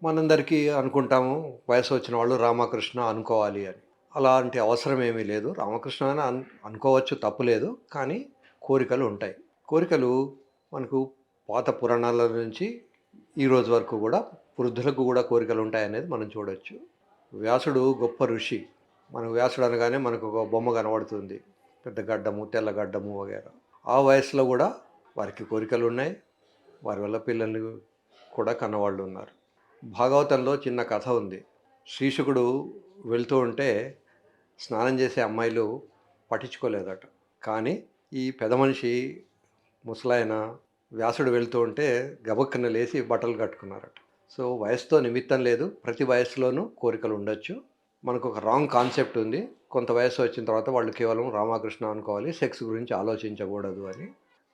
మనందరికీ అనుకుంటాము వయసు వచ్చిన వాళ్ళు రామకృష్ణ అనుకోవాలి అని. అలాంటి అవసరం ఏమీ లేదు. రామకృష్ణ అని అనుకోవచ్చు తప్పులేదు. కానీ కోరికలు ఉంటాయి. కోరికలు మనకు పాత పురాణాల నుంచి ఈ రోజు వరకు గూడా వృద్ధులకు గూడా కోరికలు ఉంటాయనేది మనం చూడొచ్చు. వ్యాసుడు గొప్ప ఋషి. మనకు వ్యాసుడు అనగానే మనకు ఒక బొమ్మ కనబడుతుంది. పెద్ద గడ్డము, తెల్ల గడ్డము వగైరా. ఆ వయస్సులో గూడా వారికి కోరికలున్నాయి. వారి వల్ల పిల్లలు కూడా కన్నవాళ్ళున్నారు. భాగవతంలో చిన్న కథ ఉంది. శ్రీశుకుడు వెళ్తూ ఉంటే స్నానం చేసే అమ్మాయిలు పట్టించుకోలేదట. కానీ ఈ పెద్ద మనిషి ముసలాయన వ్యాసుడు వెళ్తూ ఉంటే గబక్కున లేచి బట్టలు కట్టుకున్నారట. సో వయసుతో నిమిత్తం లేదు. ప్రతి వయసులోనూ కోరికలు ఉండొచ్చు. మనకు ఒక రాంగ్ కాన్సెప్ట్ ఉంది. కొంత వయసు వచ్చిన తర్వాత వాళ్ళు కేవలం రామకృష్ణ అనుకోవాలి, సెక్స్ గురించి ఆలోచించకూడదు అని.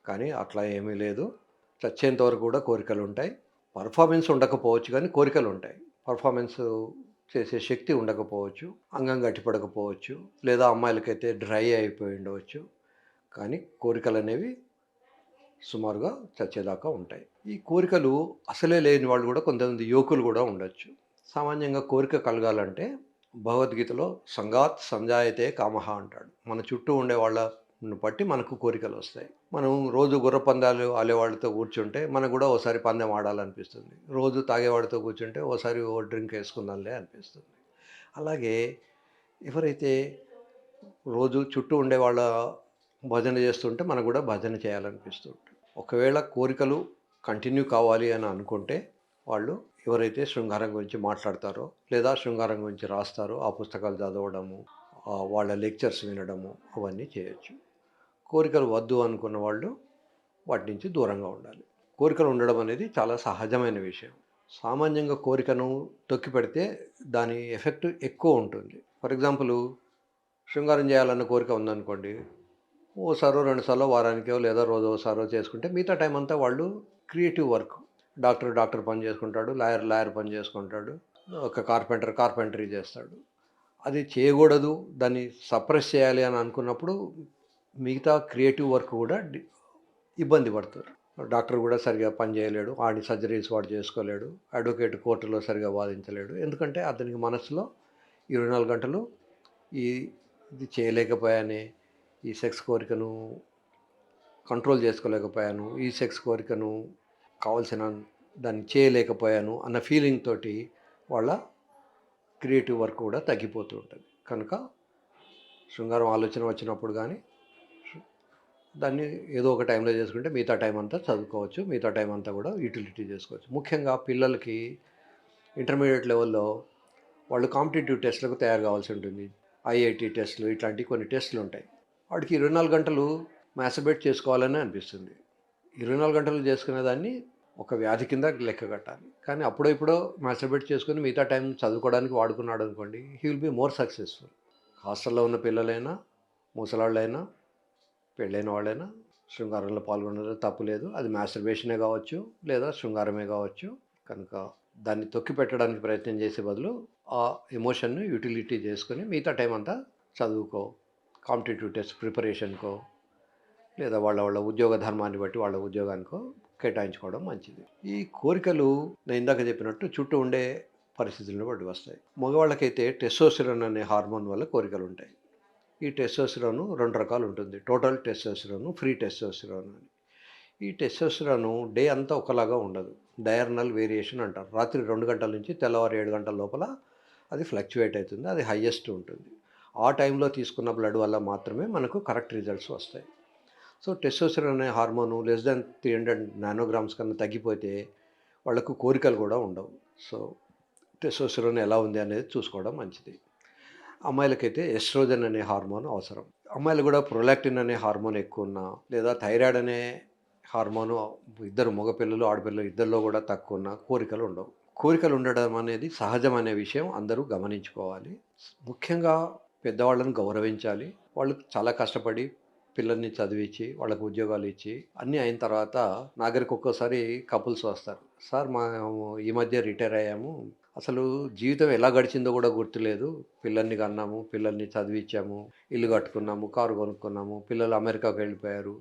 కానీ అట్లా ఏమీ లేదు. చచ్చేంత వరకు కూడా కోరికలు ఉంటాయి. పర్ఫార్మెన్స్ ఉండకపోవచ్చు కానీ కోరికలు ఉంటాయి. పర్ఫార్మెన్స్ చేసే శక్తి ఉండకపోవచ్చు, అంగం గట్టిపడకపోవచ్చు, లేదా అమ్మాయిలకైతే డ్రై అయిపోయి ఉండవచ్చు. కానీ కోరికలనేవి సుమారుగా చచ్చేదాకా ఉంటాయి. ఈ కోరికలు అసలే లేని వాళ్ళు కూడా కొంతమంది యువకులు కూడా ఉండొచ్చు. సామాన్యంగా కోరిక కలగాలంటే భగవద్గీతలో సంగాత్ సంజాయతే కామహ అంటాడు. మన చుట్టూ ఉండే వాళ్ళను బట్టి మనకు కోరికలు వస్తాయి. మనం రోజు గుర్ర పందాలు ఆడేవాళ్ళతో కూర్చుంటే మనకు కూడా ఓసారి పందెం ఆడాలనిపిస్తుంది. రోజు తాగేవాడితో కూర్చుంటే ఓసారి ఓ డ్రింక్ వేసుకుందాంలే అనిపిస్తుంది. అలాగే ఎవరైతే రోజు చుట్టూ ఉండే వాళ్ళ భజన చేస్తుంటే మనకు కూడా భజన చేయాలనిపిస్తూ ఉంటుంది. ఒకవేళ కోరికలు కంటిన్యూ కావాలి అని అనుకుంటే వాళ్ళు ఎవరైతే శృంగారం గురించి మాట్లాడతారో లేదా శృంగారం గురించి రాస్తారో ఆ పుస్తకాలు చదవడము, వాళ్ళ లెక్చర్స్ వినడము అవన్నీ చేయొచ్చు. కోరికలు వద్దు అనుకున్న వాళ్ళు వాటి నుంచి దూరంగా ఉండాలి. కోరికలు ఉండడం అనేది చాలా సహజమైన విషయం. సామాన్యంగా కోరికను తొక్కిపెడితే దాని ఎఫెక్ట్ ఎక్కువ ఉంటుంది. ఫర్ ఎగ్జాంపుల్ శృంగారం చేయాలన్న కోరిక ఉందనుకోండి, ఓసారో రెండుసార్లు వారానికో లేదా రోజోసారో చేసుకుంటే మిగతా టైం అంతా వాళ్ళు క్రియేటివ్ వర్క్, డాక్టర్ పని చేసుకుంటాడు, లాయర్ పని చేసుకుంటాడు, ఒక కార్పెంటరీ చేస్తాడు. అది చేయకూడదు, దాన్ని సప్రెస్ చేయాలి అని అనుకున్నప్పుడు మిగతా క్రియేటివ్ వర్క్ కూడా ఇబ్బంది పడతారు. డాక్టర్ కూడా సరిగా పని చేయలేడు, వాడి సర్జరీస్ వాడు చేసుకోలేడు, అడ్వకేట్ కోర్టులో సరిగా వాదించలేడు. ఎందుకంటే అతనికి మనసులో 24 గంటలు ఇది చేయలేకపోయానే, ఈ సెక్స్ కోరికను కంట్రోల్ చేసుకోలేకపోయాను, ఈ సెక్స్ కోరికను కావాల్సిన దాన్ని చేయలేకపోయాను అన్న ఫీలింగ్ తోటి వాళ్ళ క్రియేటివ్ వర్క్ కూడా తగ్గిపోతూ ఉంటుంది. కనుక శృంగారం ఆలోచన వచ్చినప్పుడు కానీ దాన్ని ఏదో ఒక టైంలో చేసుకుంటే మిగతా టైం అంతా చదువుకోవచ్చు, మిగతా టైం అంతా కూడా యూటిలిటీ చేసుకోవచ్చు. ముఖ్యంగా పిల్లలకి ఇంటర్మీడియట్ లెవెల్లో వాళ్ళు కాంపిటేటివ్ టెస్ట్లకు తయారు కావాల్సి ఉంటుంది. ఐఐటి టెస్టులు ఇట్లాంటి కొన్ని టెస్టులు ఉంటాయి. వాడికి 24 గంటలు మ్యాస్టర్బేట్ చేసుకోవాలని అనిపిస్తుంది. 24 గంటలు చేసుకునే దాన్ని ఒక వ్యాధి కింద లెక్క కట్టాలి. కానీ అప్పుడో ఇప్పుడో మ్యాస్టర్బేట్ చేసుకుని మిగతా టైం చదువుకోవడానికి వాడుకున్నాడు అనుకోండి, he will be more successful. హాస్టల్లో ఉన్న పిల్లలైనా, ముసలాళ్ళైనా, పెళ్ళైన వాళ్ళైనా శృంగారంలో పాల్గొనడం తప్పు లేదు. అది మ్యాస్టర్బేషనే కావచ్చు లేదా శృంగారమే కావచ్చు. కనుక దాన్ని తొక్కి పెట్టడానికి ప్రయత్నం చేసే బదులు ఆ ఎమోషన్ను యూటిలిటీ చేసుకొని మిగతా టైం అంతా చదువుకో, కాంపిటేటివ్ టెస్ట్ ప్రిపరేషన్కో లేదా వాళ్ళ ఉద్యోగ ధర్మాన్ని బట్టి వాళ్ళ ఉద్యోగానికో కేటాయించుకోవడం మంచిది. ఈ కోరికలు నేను ఇందాక చెప్పినట్టు చుట్టూ ఉండే పరిస్థితులను బట్టి వస్తాయి. మగవాళ్ళకైతే టెస్టోస్టెరాన్ అనే హార్మోన్ వల్ల కోరికలు ఉంటాయి. ఈ టెస్టోస్టెరాన్ 2 రకాలు ఉంటుంది. టోటల్ టెస్టోస్టెరాన్, ఫ్రీ టెస్టోస్టెరాన్ అని. ఈ టెస్టోస్టెరాన్ డే అంతా ఒకలాగా ఉండదు. డయర్నల్ వేరియేషన్ అంటారు. రాత్రి 2 గంటల నుంచి తెల్లవారు 7 గంటల లోపల అది ఫ్లక్చువేట్ అవుతుంది. అది హైయెస్ట్ ఉంటుంది. ఆ టైంలో తీసుకున్న బ్లడ్ వల్ల మాత్రమే మనకు కరెక్ట్ రిజల్ట్స్ వస్తాయి. సో టెస్టోస్టెరాన్ అనే హార్మోను లెస్ దాన్ 300 నానోగ్రామ్స్ కన్నా తగ్గిపోతే వాళ్ళకు కోరికలు కూడా ఉండవు. సో టెస్టోస్టెరాన్ ఎలా ఉంది అనేది చూసుకోవడం మంచిది. అమ్మాయిలకైతే ఎస్ట్రోజన్ అనే హార్మోన్ అవసరం. అమ్మాయిలు కూడా ప్రొలాక్టిన్ అనే హార్మోన్ ఎక్కువ ఉన్నా లేదా థైరాయిడ్ అనే హార్మోను ఇద్దరు మగపిల్లలు ఆడపిల్లలు ఇద్దరిలో కూడా తక్కువ ఉన్న కోరికలు ఉండవు. కోరికలు ఉండడం అనేది సహజమనే విషయం అందరూ గమనించుకోవాలి. ముఖ్యంగా పెద్దవాళ్ళను గౌరవించాలి. వాళ్ళు చాలా కష్టపడి పిల్లల్ని చదివించి వాళ్ళకు ఉద్యోగాలు ఇచ్చి అన్నీ అయిన తర్వాత నా దగ్గరికి ఒక్కోసారి కపుల్స్ వస్తారు. సార్ ఈ మధ్య రిటైర్ అయ్యాము, అసలు జీవితం ఎలా గడిచిందో కూడా గుర్తులేదు. పిల్లల్ని కన్నాము, పిల్లల్ని చదివించాము, ఇల్లు కట్టుకున్నాము, కారు కొనుక్కున్నాము, పిల్లలు అమెరికాకు వెళ్ళిపోయారు.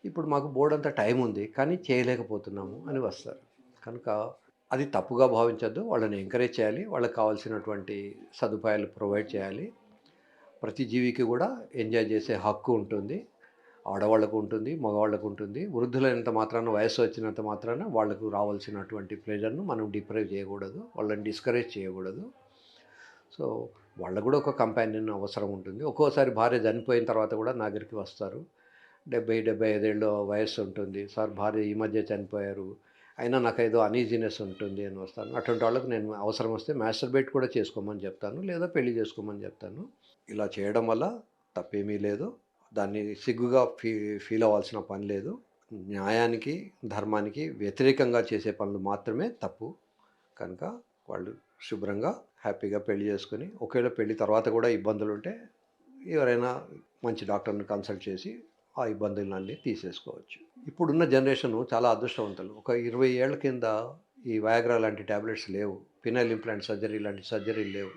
ఇప్పుడు మాకు బోర్డంత టైం ఉంది కానీ చేయలేకపోతున్నాము అని వస్తారు. కనుక అది తప్పుగా భావించొద్దు. వాళ్ళని ఎంకరేజ్ చేయాలి. వాళ్ళకి కావాల్సినటువంటి సదుపాయాలు ప్రొవైడ్ చేయాలి. ప్రతి జీవికి గూడా ఎంజాయ్ చేసే హక్కు ఉంటుంది. ఆడవాళ్ళకు ఉంటుంది, మగవాళ్ళకు ఉంటుంది. వృద్ధులైనంత మాత్రాన, వయస్సు వచ్చినంత మాత్రాన వాళ్ళకు రావాల్సినటువంటి ప్లెజర్‌ను మనం డిప్రైవ్ చేయకూడదు. వాళ్ళని డిస్కరేజ్ చేయకూడదు. సో, వాళ్ళకి గూడా ఒక కంపానియన్ అవసరం ఉంటుంది. ఒక్కోసారి భార్య చనిపోయిన తర్వాత గూడా నా దగ్గరికి వస్తారు. 70, 75 ఏళ్ళ వయస్సు ఉంటుంది. సార్ భార్య ఈ మధ్య చనిపోయారు. అయినా నాకేదో అనీజీనెస్ ఉంటుంది అని వస్తాను. అటువంటి వాళ్ళకి నేను అవసరం వస్తే మాస్టర్బేట్ కూడా చేసుకోమని చెప్తాను. లేదా పెళ్లి చేసుకోమని చెప్తాను. ఇలా చేయడం వల్ల తప్పేమీ లేదు. దాన్ని సిగ్గుగా ఫీల్ అవ్వాల్సిన పని లేదు. న్యాయానికి, ధర్మానికి వ్యతిరేకంగా చేసే పనులు మాత్రమే తప్పు. కనుక వాళ్ళు శుభ్రంగా, హ్యాపీగా పెళ్లి చేసుకొని, ఒకవేళ పెళ్లి తర్వాత కూడా ఇబ్బందులుంటే ఎవరైనా మంచి డాక్టర్‌ని కన్సల్ట్ చేసి ఆ ఇబ్బందులన్నీ తీసేసుకోవచ్చు. ఇప్పుడున్న జనరేషను చాలా అదృష్టవంతులు. ఒక 20 ఏళ్ల కింద ఈ వయాగ్రా లాంటి టాబ్లెట్స్ లేవు. ఫినైల్ ఇంప్లాంట్ సర్జరీ లాంటి సర్జరీలు లేవు.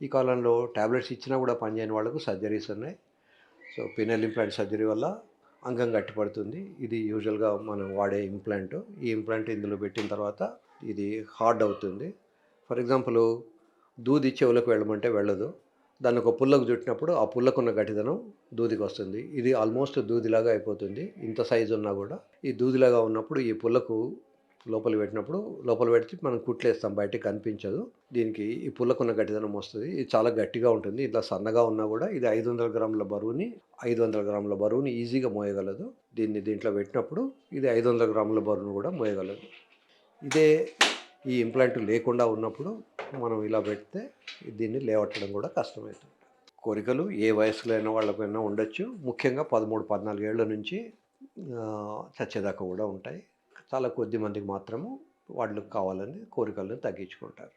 ఈ కాలంలో టాబ్లెట్స్ ఇచ్చినా కూడా పనిచేయని వాళ్ళకు సర్జరీస్ ఉన్నాయి. సో, ఫినైల్ ఇంప్లాంట్ సర్జరీ వల్ల అంగం గట్టిపడుతుంది. ఇది యూజువల్‌గా మనం వాడే ఇంప్లాంట్. ఈ ఇంప్లాంట్ ఇందులో పెట్టిన తర్వాత ఇది హార్డ్ అవుతుంది. ఫర్ ఎగ్జాంపుల్ దూది చెవులకు వెళ్ళమంటే వెళ్ళదు. దాన్ని ఒక పుల్లకు చుట్టినప్పుడు ఆ పుల్లకున్న గట్టిదనం దూదికొస్తుంది. ఇది ఆల్మోస్ట్ దూదిలాగా అయిపోతుంది. ఇంత సైజు ఉన్నా గూడా. ఈ దూదిలాగా ఉన్నప్పుడు ఈ పుల్లకు లోపల పెడితే మనం కుట్లేస్తాం, బయటికి కనిపించదు. దీనికి ఈ పుల్లకున్న గట్టిదనం వస్తది. ఇది చాలా గట్టిగా ఉంటుంది. ఇట్లా సన్నగా ఉన్నా గూడా ఇది 500 గ్రాముల బరువుని ఈజీగా మోయగలదు. దీంట్లో పెట్టినప్పుడు ఇది 500 గ్రాముల బరువును గూడా మోయగలదు. ఇదే ఈ ఇంప్లాంట్ లేకుండా ఉన్నప్పుడు మనం ఇలా పెడితే దీన్ని లేవట్టడం కూడా కష్టమవుతుంది. కోరికలు ఏ వయసులో అయిన వాళ్ళకైనా ఉండొచ్చు. ముఖ్యంగా 13, 14 ఏళ్ల నుంచి చచ్చేదాకా కూడా ఉంటాయి. చాలా కొద్ది మందికి మాత్రము వాళ్ళు కావాలని కోరికలను తగ్గించుకుంటారు.